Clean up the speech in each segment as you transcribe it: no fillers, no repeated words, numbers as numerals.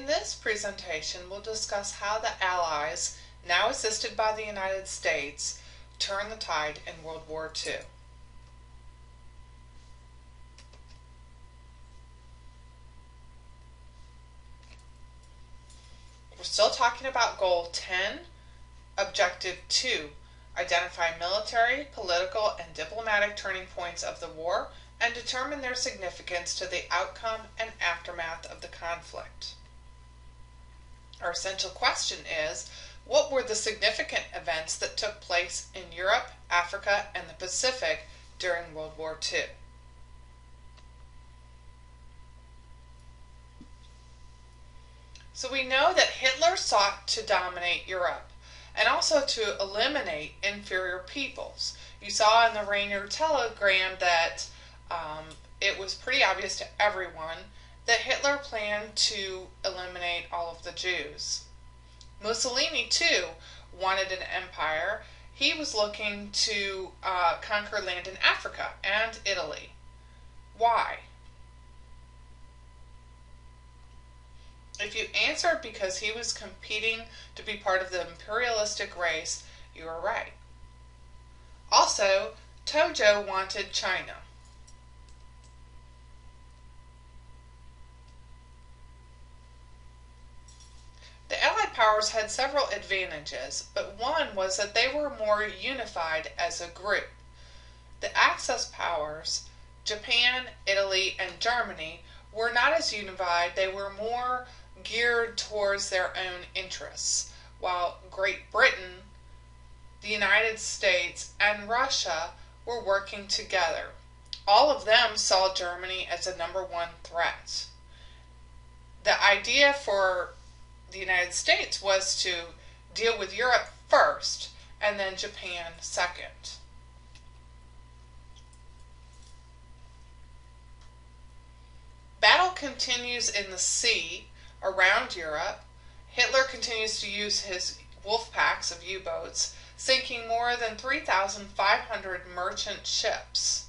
In this presentation, we'll discuss how the Allies, now assisted by the United States, turned the tide in World War II. We're still talking about Goal 10, Objective 2, identify military, political, and diplomatic turning points of the war and determine their significance to the outcome and aftermath of the conflict. Our essential question is, what were the significant events that took place in Europe, Africa, and the Pacific during World War II? So we know that Hitler sought to dominate Europe and also to eliminate inferior peoples. You saw in the Rainier telegram that it was pretty obvious to everyone that Hitler planned to eliminate all of the Jews. Mussolini, too, wanted an empire. He was looking to conquer land in Africa and Italy. Why? If you answered because he was competing to be part of the imperialistic race, you were right. Also, Tojo wanted China. The Allied powers had several advantages, but one was that they were more unified as a group. The Axis powers, Japan, Italy, and Germany, were not as unified. They were more geared towards their own interests, while Great Britain, the United States, and Russia were working together. All of them saw Germany as a #1 threat. The idea for the United States was to deal with Europe first and then Japan second. Battle continues in the sea around Europe. Hitler continues to use his wolf packs of U-boats, sinking more than 3,500 merchant ships.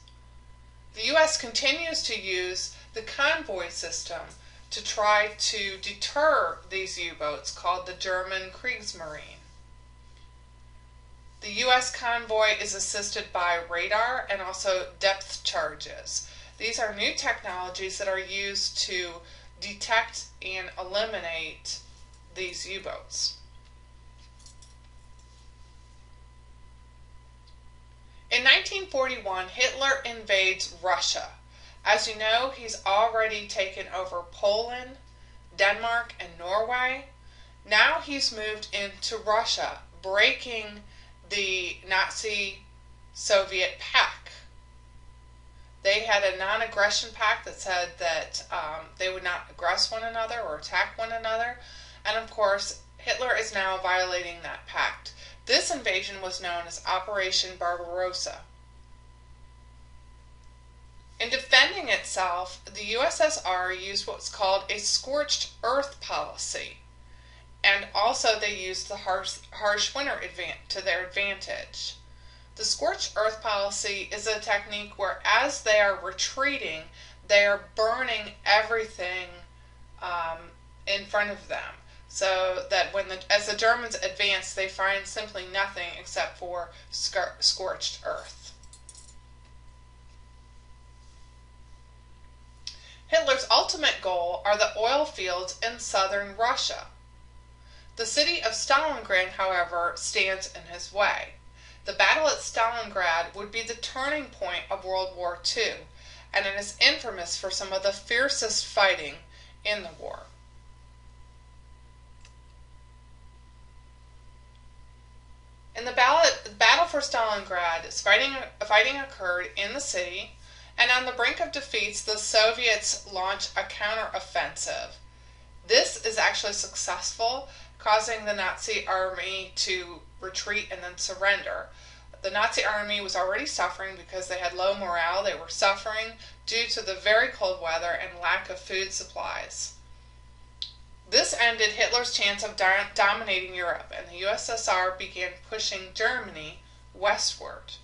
The U.S. continues to use the convoy system to try to deter these U-boats, called the German Kriegsmarine. The U.S. convoy is assisted by radar and also depth charges. These are new technologies that are used to detect and eliminate these U-boats. In 1941, Hitler invades Russia. As you know, he's already taken over Poland, Denmark, and Norway. Now he's moved into Russia, breaking the Nazi-Soviet pact. They had a non-aggression pact that said that they would not aggress one another or attack one another. And of course, Hitler is now violating that pact. This invasion was known as Operation Barbarossa. In defending itself, the USSR used what's called a scorched earth policy. And also they used the harsh winter to their advantage. The scorched earth policy is a technique where as they are retreating, they are burning everything in front of them. So that as the Germans advance, they find simply nothing except for scorched earth. Hitler's ultimate goal are the oil fields in southern Russia. The city of Stalingrad, however, stands in his way. The battle at Stalingrad would be the turning point of World War II, and it is infamous for some of the fiercest fighting in the war. In the battle for Stalingrad, fighting occurred in the city, and on the brink of defeats, the Soviets launch a counteroffensive. This is actually successful, causing the Nazi army to retreat and then surrender. The Nazi army was already suffering because they had low morale. They were suffering due to the very cold weather and lack of food supplies. This ended Hitler's chance of dominating Europe, and the USSR began pushing Germany westward.